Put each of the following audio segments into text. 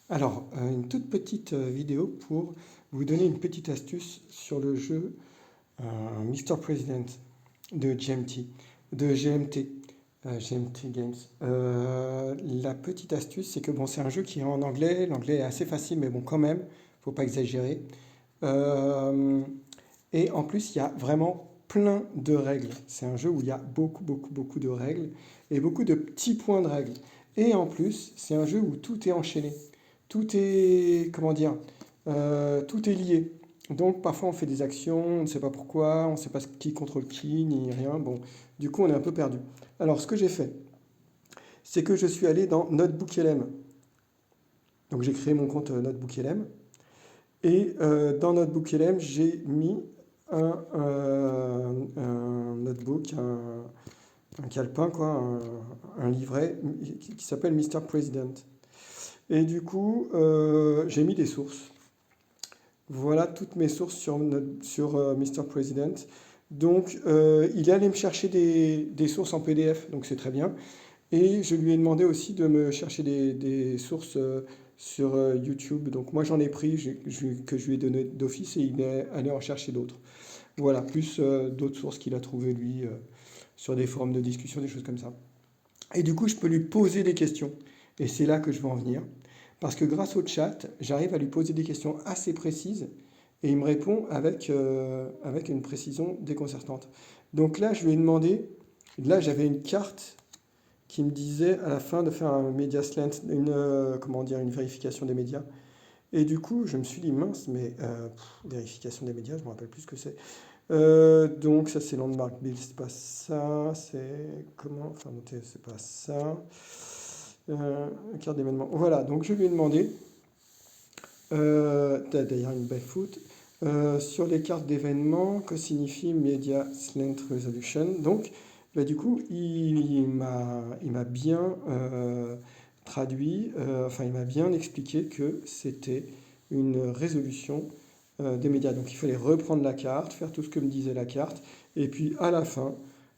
Alors, une toute petite vidéo pour vous donner une petite astuce sur le jeu Mr. President de GMT Games. La petite astuce, c'est que bon, c'est un jeu qui est en anglais. L'anglais est assez facile, mais bon, quand même, faut pas exagérer. Euh, et en plus, il y a vraiment plein de règles. C'est un jeu où il y a beaucoup de règles et beaucoup de petits points de règles. Et en plus, c'est un jeu où tout est enchaîné. Tout est, comment dire, tout est lié. Donc parfois on fait des actions, on ne sait pas pourquoi, on ne sait pas qui contrôle qui, ni rien. Bon, du coup on est un peu perdu. Alors ce que j'ai fait, c'est que je suis allé dans NotebookLM. Donc j'ai créé mon compte NotebookLM. Et dans NotebookLM, j'ai mis un notebook, un calepin, quoi, un livret qui s'appelle Mr. President. Et du coup, j'ai mis des sources. Voilà toutes mes sources sur Mr. President. Donc, il est allé me chercher des sources en PDF, donc c'est très bien. Et je lui ai demandé aussi de me chercher des sources sur YouTube. Donc, moi, j'en ai pris que je lui ai donné d'office et il est allé en chercher d'autres. Voilà, plus d'autres sources qu'il a trouvées, lui, sur des forums de discussion, des choses comme ça. Et du coup, je peux lui poser des questions. Et c'est là que je veux en venir. Parce que grâce au chat, j'arrive à lui poser des questions assez précises et il me répond avec une précision déconcertante. Donc là, je lui ai demandé, là j'avais une carte qui me disait à la fin de faire un media slant, comment dire, une vérification des médias. Et du coup, je me suis dit, mince, mais vérification des médias, je ne me rappelle plus ce que c'est. Donc ça c'est Landmark Bill, c'est pas ça, c'est comment, enfin noter, c'est pas ça. Carte d'événement. Voilà, donc je lui ai demandé, d'ailleurs une belle foot, sur les cartes d'événements, que signifie Media Slant Resolution. Donc bah, du coup il m'a bien traduit, enfin il m'a bien expliqué que c'était une résolution des médias. Donc il fallait reprendre la carte, faire tout ce que me disait la carte, et puis à la fin,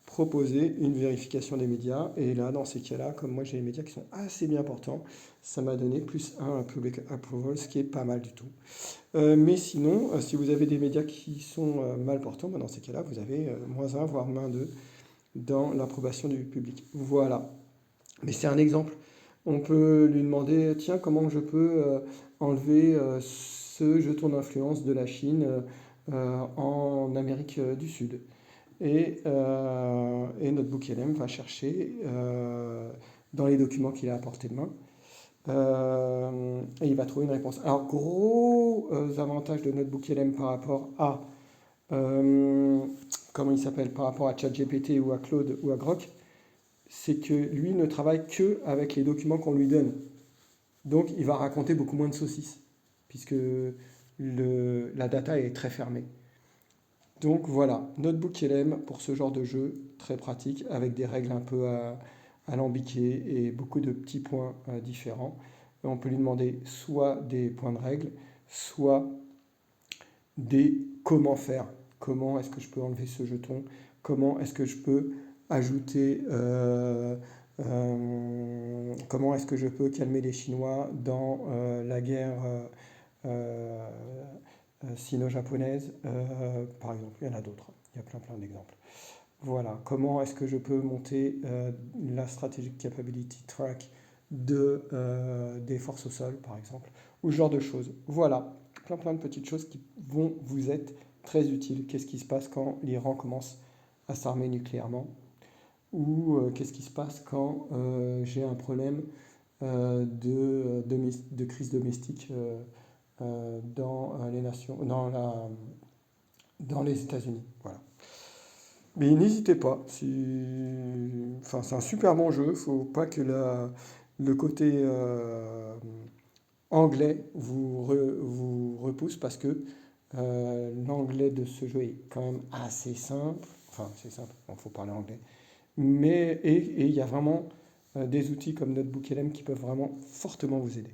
proposer une vérification des médias. Et là, dans ces cas-là, comme moi j'ai les médias qui sont assez bien portants, ça m'a donné plus un public approval, ce qui est pas mal du tout. Mais sinon, si vous avez des médias qui sont mal portants, ben dans ces cas-là, vous avez -1, voire -2 dans l'approbation du public. Voilà. Mais c'est un exemple. On peut lui demander, tiens, comment je peux enlever ce jeton d'influence de la Chine en Amérique du Sud. Et notre book LM va chercher dans les documents qu'il a à portée de main. Et il va trouver une réponse. Alors, gros avantage de notre book LM par rapport à euh, comment il s'appelle, par rapport à ChatGPT ou à Claude ou à Grok, c'est que lui ne travaille que avec les documents qu'on lui donne. Donc, il va raconter beaucoup moins de saucisses, puisque la data est très fermée. Donc voilà, Notebook LM pour ce genre de jeu, très pratique, avec des règles un peu alambiquées et beaucoup de petits points différents. Et on peut lui demander soit des points de règle, soit des comment faire. Comment est-ce que je peux enlever ce jeton? Comment est-ce que je peux ajouter comment est-ce que je peux calmer les Chinois dans la guerre euh, sino-japonaise, par exemple. Il y en a d'autres. Il y a plein d'exemples. Voilà. Comment est-ce que je peux monter la Strategic Capability Track des forces au sol, par exemple, ou ce genre de choses. Voilà. Plein de petites choses qui vont vous être très utiles. Qu'est-ce qui se passe quand l'Iran commence à s'armer nucléairement? Ou qu'est-ce qui se passe quand j'ai un problème de crise domestique dans les nations, dans les États-Unis. Voilà. Mais n'hésitez pas. Enfin, c'est un super bon jeu. Il ne faut pas que le côté anglais vous repousse parce que l'anglais de ce jeu est quand même assez simple. Enfin, c'est simple. Il faut parler anglais. Mais, et il y a vraiment des outils comme NotebookLM qui peuvent vraiment fortement vous aider.